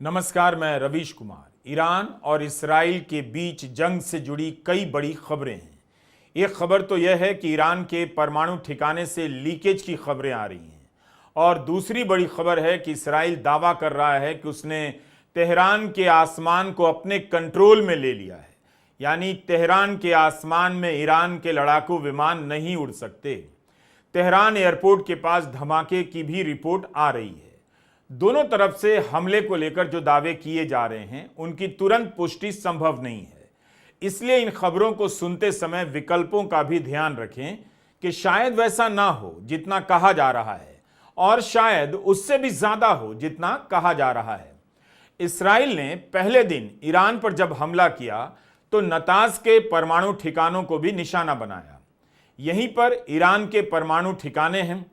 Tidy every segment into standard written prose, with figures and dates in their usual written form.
नमस्कार, मैं रवीश कुमार। ईरान और इसराइल के बीच जंग से जुड़ी कई बड़ी खबरें हैं। एक खबर तो यह है कि ईरान के परमाणु ठिकाने से लीकेज की खबरें आ रही हैं और दूसरी बड़ी खबर है कि इसराइल दावा कर रहा है कि उसने तेहरान के आसमान को अपने कंट्रोल में ले लिया है, यानी तेहरान के आसमान में ईरान के लड़ाकू विमान नहीं उड़ सकते। तेहरान एयरपोर्ट के पास धमाके की भी रिपोर्ट आ रही है। दोनों तरफ से हमले को लेकर जो दावे किए जा रहे हैं उनकी तुरंत पुष्टि संभव नहीं है, इसलिए इन खबरों को सुनते समय विकल्पों का भी ध्यान रखें कि शायद वैसा ना हो जितना कहा जा रहा है और शायद उससे भी ज्यादा हो जितना कहा जा रहा है। इसराइल ने पहले दिन ईरान पर जब हमला किया तो नताज के परमाणु ठिकानों को भी निशाना बनाया। यहीं पर ईरान के परमाणु ठिकाने हैं।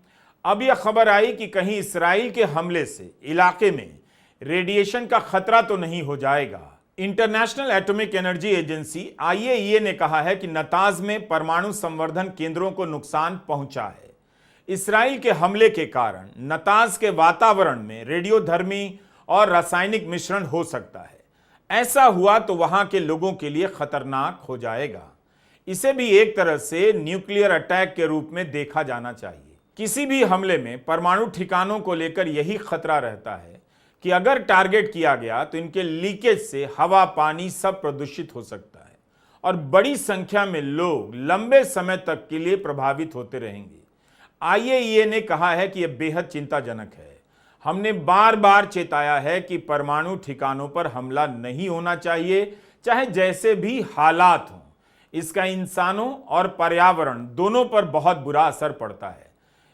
अब यह खबर आई कि कहीं इसराइल के हमले से इलाके में रेडिएशन का खतरा तो नहीं हो जाएगा। International atomic energy agency IAEA ने कहा है कि नताज में परमाणु संवर्धन केंद्रों को नुकसान पहुंचा है। इसराइल के हमले के कारण नताज के वातावरण में रेडियोधर्मी और रासायनिक मिश्रण हो सकता है। ऐसा हुआ तो वहां के लोगों के लिए खतरनाक हो जाएगा। इसे भी एक तरह से न्यूक्लियर अटैक के रूप में देखा जाना चाहिए। किसी भी हमले में परमाणु ठिकानों को लेकर यही खतरा रहता है कि अगर टारगेट किया गया तो इनके लीकेज से हवा, पानी सब प्रदूषित हो सकता है और बड़ी संख्या में लोग लंबे समय तक के लिए प्रभावित होते रहेंगे। IAEA ने कहा है कि यह बेहद चिंताजनक है। हमने बार बार चेताया है कि परमाणु ठिकानों पर हमला नहीं होना चाहिए, चाहे जैसे भी हालात हों। इसका इंसानों और पर्यावरण दोनों पर बहुत बुरा असर पड़ता है।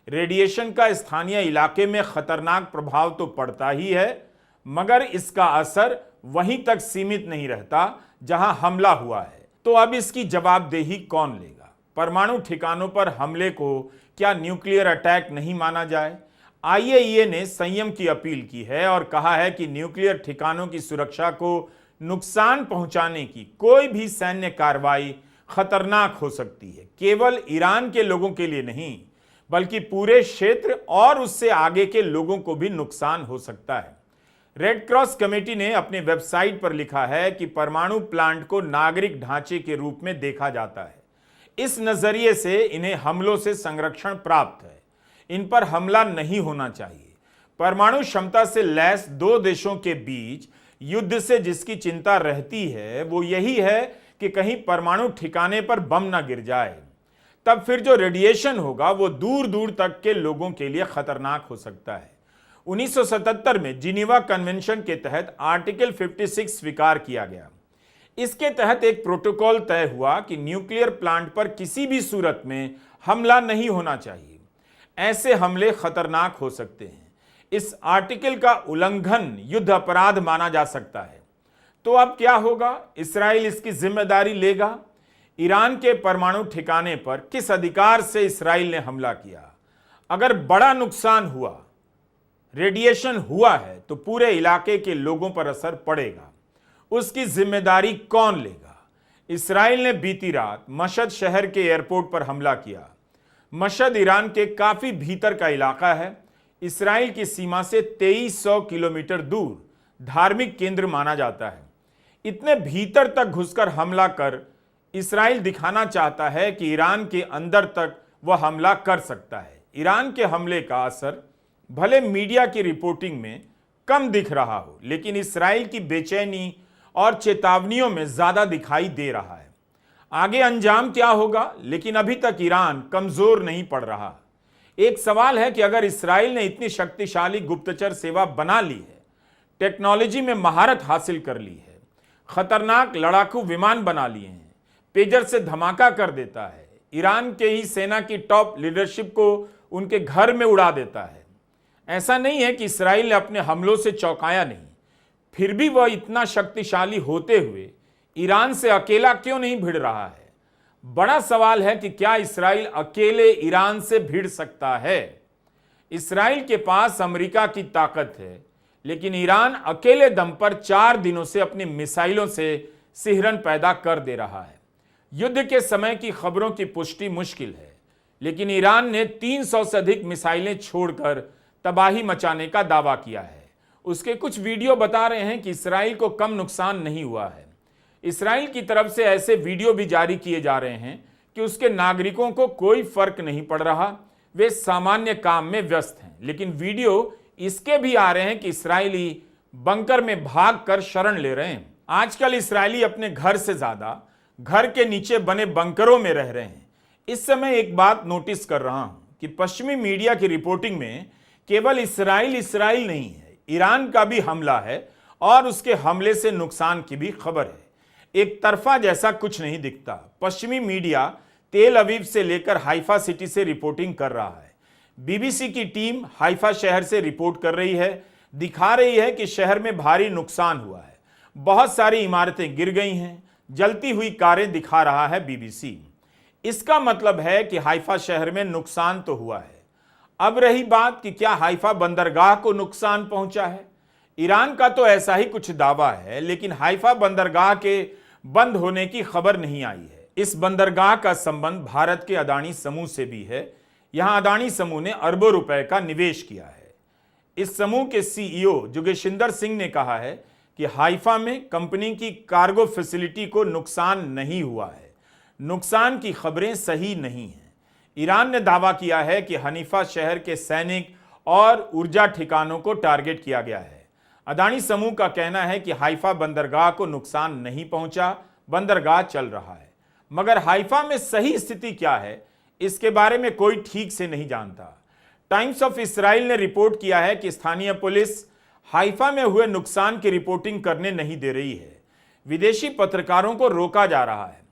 रेडिएशन का स्थानीय इलाके में खतरनाक प्रभाव तो पड़ता ही है, मगर इसका असर वहीं तक सीमित नहीं रहता जहां हमला हुआ है। तो अब इसकी जवाबदेही कौन लेगा? परमाणु ठिकानों पर हमले को क्या न्यूक्लियर अटैक नहीं माना जाए? IAEA ने संयम की अपील की है और कहा है कि न्यूक्लियर ठिकानों की सुरक्षा को नुकसान पहुंचाने की कोई भी सैन्य कार्रवाई खतरनाक हो सकती है। केवल ईरान के लोगों के लिए नहीं, बल्कि पूरे क्षेत्र और उससे आगे के लोगों को भी नुकसान हो सकता है। रेड क्रॉस कमेटी ने अपने वेबसाइट पर लिखा है कि परमाणु प्लांट को नागरिक ढांचे के रूप में देखा जाता है। इस नजरिए से इन्हें हमलों से संरक्षण प्राप्त है। इन पर हमला नहीं होना चाहिए। परमाणु क्षमता से लैस दो देशों के बीच युद्ध से जिसकी चिंता रहती है वो यही है कि कहीं परमाणु ठिकाने पर बम न गिर जाए। तब फिर जो रेडिएशन होगा वो दूर दूर तक के लोगों के लिए खतरनाक हो सकता है। 1977 में जिनीवा कन्वेंशन के तहत आर्टिकल 56 स्वीकार किया गया। इसके तहत एक प्रोटोकॉल तय हुआ कि न्यूक्लियर प्लांट पर किसी भी सूरत में हमला नहीं होना चाहिए। ऐसे हमले खतरनाक हो सकते हैं। इस आर्टिकल का उल्लंघन युद्ध अपराध माना जा सकता है। तो अब क्या होगा? इसराइल इसकी जिम्मेदारी लेगा? ईरान के परमाणु ठिकाने पर किस अधिकार से इसराइल ने हमला किया? अगर बड़ा नुकसान हुआ, रेडिएशन हुआ है, तो पूरे इलाके के लोगों पर असर पड़ेगा। उसकी जिम्मेदारी कौन लेगा? इसराइल ने बीती रात मशहद शहर के एयरपोर्ट पर हमला किया। मशहद ईरान के काफी भीतर का इलाका है। इसराइल की सीमा से 2300 किलोमीटर दूर धार्मिक केंद्र माना जाता है। इतने भीतर तक घुसकर हमला कर इसराइल दिखाना चाहता है कि ईरान के अंदर तक वह हमला कर सकता है। ईरान के हमले का असर भले मीडिया की रिपोर्टिंग में कम दिख रहा हो, लेकिन इसराइल की बेचैनी और चेतावनियों में ज्यादा दिखाई दे रहा है। आगे अंजाम क्या होगा? लेकिन अभी तक ईरान कमजोर नहीं पड़ रहा। एक सवाल है कि अगर इसराइल ने इतनी शक्तिशाली गुप्तचर सेवा बना ली है, टेक्नोलॉजी में महारत हासिल कर ली है, खतरनाक लड़ाकू विमान बना लिए हैं, पेजर से धमाका कर देता है, ईरान के ही सेना की टॉप लीडरशिप को उनके घर में उड़ा देता है। ऐसा नहीं है कि इसराइल ने अपने हमलों से चौंकाया नहीं, फिर भी वह इतना शक्तिशाली होते हुए ईरान से अकेला क्यों नहीं भिड़ रहा है? बड़ा सवाल है कि क्या इसराइल अकेले ईरान से भिड़ सकता है? इसराइल के पास अमेरिका की ताकत है, लेकिन ईरान अकेले दम पर 4 दिनों से अपनी मिसाइलों से सिहरन पैदा कर दे रहा है। युद्ध के समय की खबरों की पुष्टि मुश्किल है, लेकिन ईरान ने 300 से अधिक मिसाइलें छोड़कर तबाही मचाने का दावा किया है। उसके कुछ वीडियो बता रहे हैं कि इसराइल को कम नुकसान नहीं हुआ है। इसराइल की तरफ से ऐसे वीडियो भी जारी किए जा रहे हैं कि उसके नागरिकों को कोई फर्क नहीं पड़ रहा, वे सामान्य काम में व्यस्त हैं। लेकिन वीडियो इसके भी आ रहे हैं कि इसराइली बंकर में भागकर शरण ले रहे हैं। आजकल इसराइली अपने घर से ज्यादा घर के नीचे बने बंकरों में रह रहे हैं। इस समय एक बात नोटिस कर रहा हूं कि पश्चिमी मीडिया की रिपोर्टिंग में केवल इसराइल नहीं है, ईरान का भी हमला है और उसके हमले से नुकसान की भी खबर है। एक तरफा जैसा कुछ नहीं दिखता। पश्चिमी मीडिया तेल अवीव से लेकर हाइफा सिटी से रिपोर्टिंग कर रहा है। बीबीसी की टीम हाइफा शहर से रिपोर्ट कर रही है, दिखा रही है कि शहर में भारी नुकसान हुआ है, बहुत सारी इमारतें गिर गई हैं, जलती हुई कारें दिखा रहा है बीबीसी। इसका मतलब है कि हाइफा शहर में नुकसान तो हुआ है। अब रही बात कि क्या हाइफा बंदरगाह को नुकसान पहुंचा है। ईरान का तो ऐसा ही कुछ दावा है, लेकिन हाइफा बंदरगाह के बंद होने की खबर नहीं आई है। इस बंदरगाह का संबंध भारत के अदानी समूह से भी है। यहां अदानी समूह ने अरबों रुपए का निवेश किया है। इस समूह के सीईओ जोगेशिंदर सिंह ने कहा है कि हाइफा में कंपनी की कार्गो फैसिलिटी को नुकसान नहीं हुआ है। नुकसान की खबरें सही नहीं हैं। ईरान ने दावा किया है कि हनीफा शहर के सैनिक और ऊर्जा ठिकानों को टारगेट किया गया है। अदानी समूह का कहना है कि हाइफा बंदरगाह को नुकसान नहीं पहुंचा, बंदरगाह चल रहा है। मगर हाइफा में सही स्थिति क्या है, इसके बारे में कोई ठीक से नहीं जानता। टाइम्स ऑफ इसराइल ने रिपोर्ट किया है कि स्थानीय पुलिस हाइफा में हुए नुकसान की रिपोर्टिंग करने नहीं दे रही है। विदेशी पत्रकारों को रोका जा रहा है।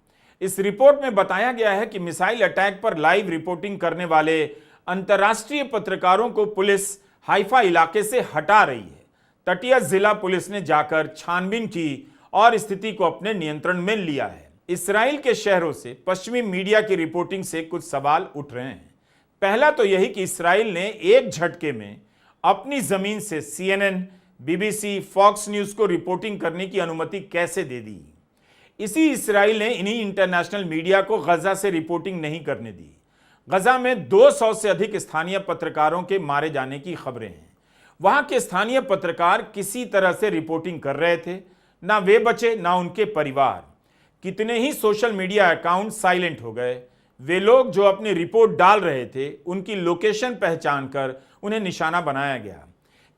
इस रिपोर्ट में बताया गया है कि मिसाइल अटैक पर लाइव रिपोर्टिंग करने वाले अंतर्राष्ट्रीय पत्रकारों को पुलिस हाइफा इलाके से हटा रही है। तटीय जिला पुलिस ने जाकर छानबीन की और स्थिति को अपने नियंत्रण में लिया है। इसराइल के शहरों से पश्चिमी मीडिया की रिपोर्टिंग से कुछ सवाल उठ रहे हैं। पहला तो यही कि इसराइल ने एक झटके में अपनी जमीन से CNN, BBC, फॉक्स न्यूज को रिपोर्टिंग करने की अनुमति कैसे दे दी। इसी इसराइल ने इन्हीं इंटरनेशनल मीडिया को गजा से रिपोर्टिंग नहीं करने दी। गजा में 200 से अधिक स्थानीय पत्रकारों के मारे जाने की खबरें हैं। वहां के स्थानीय पत्रकार किसी तरह से रिपोर्टिंग कर रहे थे, ना वे बचे ना उनके परिवार। कितने ही सोशल मीडिया अकाउंट साइलेंट हो गए। वे लोग जो अपनी रिपोर्ट डाल रहे थे, उनकी लोकेशन पहचान कर उन्हें निशाना बनाया गया।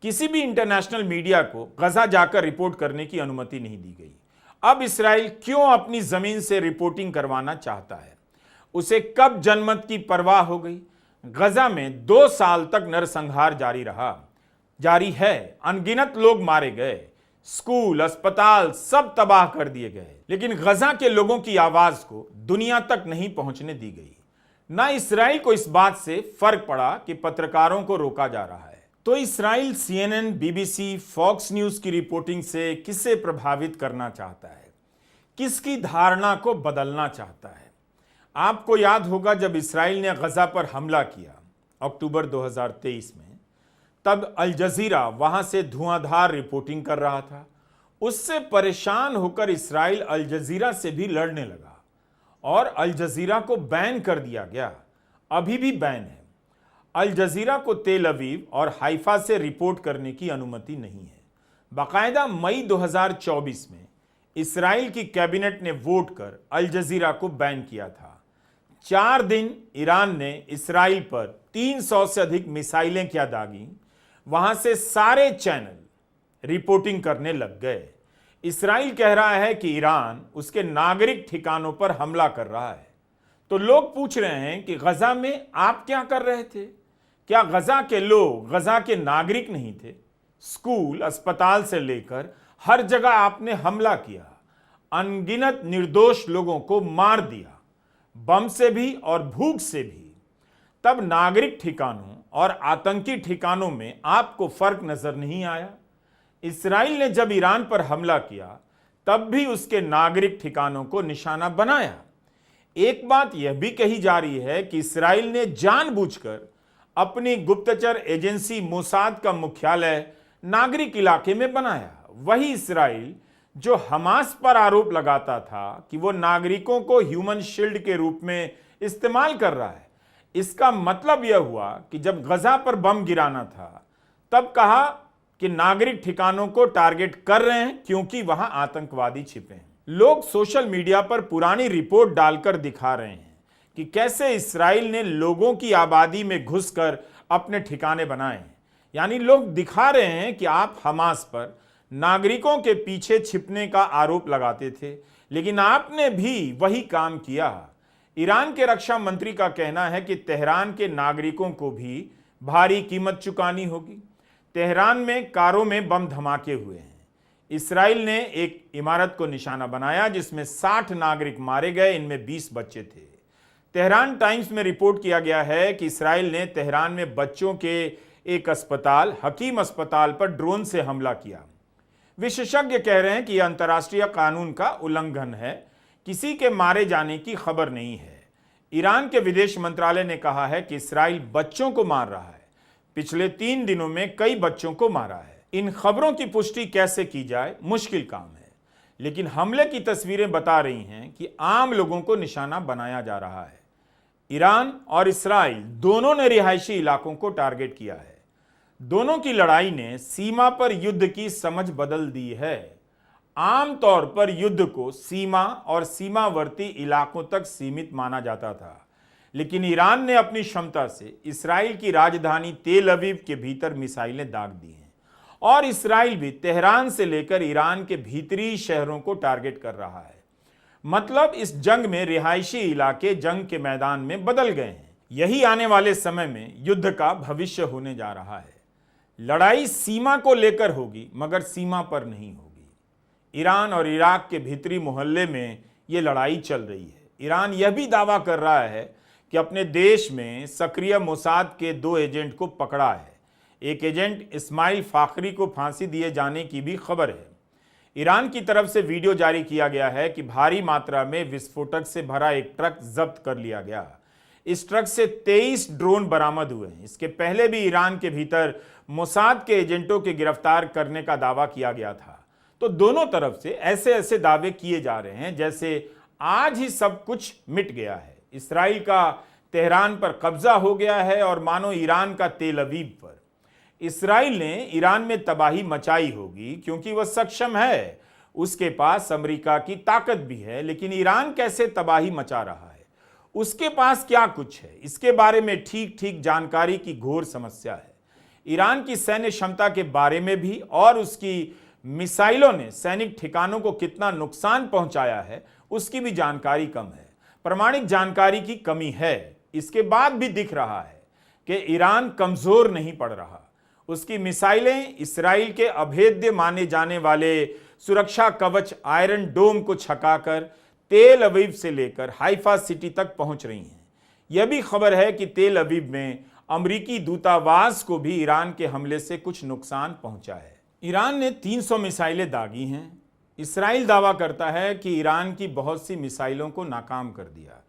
किसी भी इंटरनेशनल मीडिया को गजा जाकर रिपोर्ट करने की अनुमति नहीं दी गई। अब इसराइल क्यों अपनी जमीन से रिपोर्टिंग करवाना चाहता है? उसे कब जनमत की परवाह हो गई? गजा में 2 साल तक नरसंहार जारी है। अनगिनत लोग मारे गए, स्कूल, अस्पताल सब तबाह कर दिए गए, लेकिन गजा के लोगों की आवाज को दुनिया तक नहीं पहुंचने दी गई। ना इसराइल को इस बात से फर्क पड़ा कि पत्रकारों को रोका जा रहा है। तो Israel CNN, BBC, Fox News की रिपोर्टिंग से किसे प्रभावित करना चाहता है, किसकी धारणा को बदलना चाहता है? आपको याद होगा जब इसराइल ने गजा पर हमला किया अक्टूबर 2023 में, तब अल जजीरा वहां से धुआंधार रिपोर्टिंग कर रहा था। उससे परेशान होकर इसराइल अल जजीरा से भी लड़ने लगा और अल जजीरा को बैन कर दिया गया। अभी भी बैन है। अल जजीरा को तेल अवीव और हाइफा से रिपोर्ट करने की अनुमति नहीं है। बाकायदा मई 2024 में इसराइल की कैबिनेट ने वोट कर अल जजीरा को बैन किया था। 4 दिन ईरान ने इसराइल पर 300 से अधिक मिसाइलें क्या दागी। वहां से सारे चैनल रिपोर्टिंग करने लग गए। इसराइल कह रहा है कि ईरान उसके नागरिक ठिकानों पर हमला कर रहा है। तो लोग पूछ रहे हैं कि गजा में आप क्या कर रहे थे? क्या गजा के लोग गजा के नागरिक नहीं थे? स्कूल, अस्पताल से लेकर हर जगह आपने हमला किया, अनगिनत निर्दोष लोगों को मार दिया, बम से भी और भूख से भी। तब नागरिक ठिकानों और आतंकी ठिकानों में आपको फर्क नजर नहीं आया। इसराइल ने जब ईरान पर हमला किया तब भी उसके नागरिक ठिकानों को निशाना बनाया। एक बात यह भी कही जा रही है कि इसराइल ने जानबूझकर अपनी गुप्तचर एजेंसी मोसाद का मुख्यालय नागरिक इलाके में बनाया। वही इसराइल जो हमास पर आरोप लगाता था कि वो नागरिकों को ह्यूमन शील्ड के रूप में इस्तेमाल कर रहा है। इसका मतलब यह हुआ कि जब गजा पर बम गिराना था तब कहा कि नागरिक ठिकानों को टारगेट कर रहे हैं क्योंकि वहां आतंकवादी छिपे हैं। लोग सोशल मीडिया पर पुरानी रिपोर्ट डालकर दिखा रहे हैं कि कैसे इस्राइल ने लोगों की आबादी में घुसकर अपने ठिकाने बनाए हैं। यानी लोग दिखा रहे हैं कि आप हमास पर नागरिकों के पीछे छिपने का आरोप लगाते थे, लेकिन आपने भी वही काम किया। ईरान के रक्षा मंत्री का कहना है कि तेहरान के नागरिकों को भी भारी कीमत चुकानी होगी। तेहरान में कारों में बम धमाके हुए हैं। इस्राइल ने एक इमारत को निशाना बनाया जिसमें 60 नागरिक मारे गए, इनमें 20 बच्चे थे। तेहरान टाइम्स में रिपोर्ट किया गया है कि इस्राइल ने तेहरान में बच्चों के एक अस्पताल, हकीम अस्पताल पर ड्रोन से हमला किया। विशेषज्ञ कह रहे हैं कि यह अंतर्राष्ट्रीय कानून का उल्लंघन है, किसी के मारे जाने की खबर नहीं है। ईरान के विदेश मंत्रालय ने कहा है कि इस्राइल बच्चों को मार रहा है। पिछले 3 दिनों में कई बच्चों को मारा है। इन खबरों की पुष्टि कैसे की जाए, मुश्किल काम है, लेकिन हमले की तस्वीरें बता रही हैं कि आम लोगों को निशाना बनाया जा रहा है। ईरान और इस्राइल दोनों ने रिहायशी इलाकों को टारगेट किया है। दोनों की लड़ाई ने सीमा पर युद्ध की समझ बदल दी है। आमतौर पर युद्ध को सीमा और सीमावर्ती इलाकों तक सीमित माना जाता था, लेकिन ईरान ने अपनी क्षमता से इस्राइल की राजधानी तेल अवीव के भीतर मिसाइलें दाग दी हैं और इस्राइल भी तेहरान से लेकर ईरान के भीतरी शहरों को टारगेट कर रहा है। मतलब इस जंग में रिहायशी इलाके जंग के मैदान में बदल गए हैं। यही आने वाले समय में युद्ध का भविष्य होने जा रहा है। लड़ाई सीमा को लेकर होगी, मगर सीमा पर नहीं होगी। ईरान और इराक के भीतरी मोहल्ले में यह लड़ाई चल रही है। ईरान यह भी दावा कर रहा है कि अपने देश में सक्रिय मोसाद के 2 एजेंट को पकड़ा है। एक एजेंट इस्माइल फाखरी को फांसी दिए जाने की भी खबर है। ईरान की तरफ से वीडियो जारी किया गया है कि भारी मात्रा में विस्फोटक से भरा एक ट्रक जब्त कर लिया गया। इस ट्रक से 23 ड्रोन बरामद हुए हैं। इसके पहले भी ईरान के भीतर मोसाद के एजेंटों के गिरफ्तार करने का दावा किया गया था। तो दोनों तरफ से ऐसे ऐसे दावे किए जा रहे हैं जैसे आज ही सब कुछ मिट गया है। इस्राइल का तेहरान पर कब्जा हो गया है और मानो ईरान का तेल अवीव पर। इस्राइल ने ईरान में तबाही मचाई होगी क्योंकि वह सक्षम है, उसके पास अमेरिका की ताकत भी है, लेकिन ईरान कैसे तबाही मचा रहा है, उसके पास क्या कुछ है, इसके बारे में ठीक ठीक जानकारी की घोर समस्या है। ईरान की सैन्य क्षमता के बारे में भी और उसकी मिसाइलों ने सैनिक ठिकानों को कितना नुकसान पहुंचाया है उसकी भी जानकारी कम है। प्रामाणिक जानकारी की कमी है। इसके बाद भी दिख रहा है कि ईरान कमजोर नहीं पड़ रहा। उसकी मिसाइलें इस्राइल के अभेद्य माने जाने वाले सुरक्षा कवच आयरन डोम को छकाकर तेल अवीव से लेकर हाइफा सिटी तक पहुंच रही हैं। यह भी खबर है कि तेल अवीव में अमेरिकी दूतावास को भी ईरान के हमले से कुछ नुकसान पहुंचा है। ईरान ने 300 मिसाइलें दागी हैं। इस्राइल दावा करता है कि ईरान की बहुत सी मिसाइलों को नाकाम कर दिया,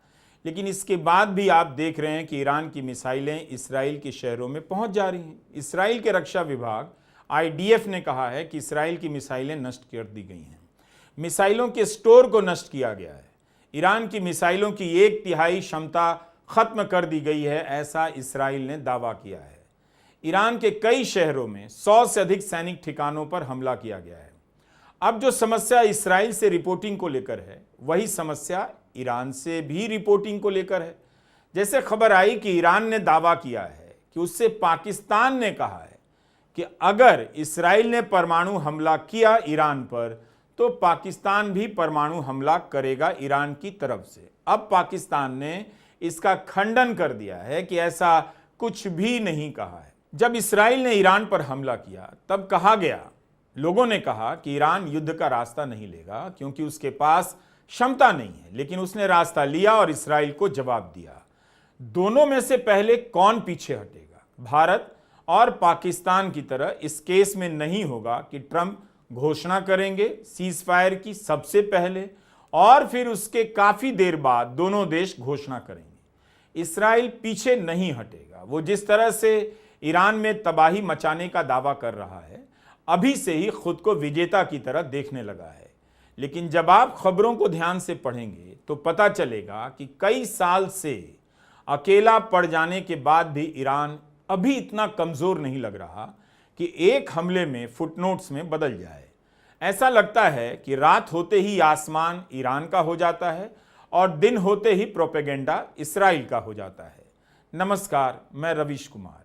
लेकिन इसके बाद भी आप देख रहे हैं कि ईरान की मिसाइलें इस्राइल के शहरों में पहुंच जा रही हैं। इस्राइल के रक्षा विभाग IDF ने कहा है कि इस्राइल की मिसाइलें नष्ट कर दी गई हैं। मिसाइलों के स्टोर को नष्ट किया गया है। ईरान की मिसाइलों की 1/3 क्षमता खत्म कर दी गई है, ऐसा इस्राइल ने दावा किया है। ईरान के कई शहरों में 100 से अधिक सैनिक ठिकानों पर हमला किया गया है। अब जो समस्या इस्राइल से रिपोर्टिंग को लेकर है, वही समस्या ईरान से भी रिपोर्टिंग को लेकर है। जैसे खबर आई कि ईरान ने दावा किया है कि उससे पाकिस्तान ने कहा है कि अगर इस्राइल ने परमाणु हमला किया ईरान पर तो पाकिस्तान भी परमाणु हमला करेगा ईरान की तरफ से। अब पाकिस्तान ने इसका खंडन कर दिया है कि ऐसा कुछ भी नहीं कहा है। जब इस्राइल ने ईरान पर हमला किया तब कहा गया, लोगों ने कहा कि ईरान युद्ध का रास्ता नहीं लेगा क्योंकि उसके पास क्षमता नहीं है, लेकिन उसने रास्ता लिया और इस्राइल को जवाब दिया। दोनों में से पहले कौन पीछे हटेगा? भारत और पाकिस्तान की तरह इस केस में नहीं होगा कि ट्रंप घोषणा करेंगे सीज फायर की सबसे पहले और फिर उसके काफी देर बाद दोनों देश घोषणा करेंगे। इस्राइल पीछे नहीं हटेगा। वो जिस तरह से ईरान में तबाही मचाने का दावा कर रहा है, अभी से ही खुद को विजेता की तरह देखने लगा है। लेकिन जब आप खबरों को ध्यान से पढ़ेंगे तो पता चलेगा कि कई साल से अकेला पड़ जाने के बाद भी ईरान अभी इतना कमजोर नहीं लग रहा कि एक हमले में फुटनोट्स में बदल जाए। ऐसा लगता है कि रात होते ही आसमान ईरान का हो जाता है और दिन होते ही प्रोपेगेंडा इस्राइल का हो जाता है। नमस्कार, मैं रवीश कुमार।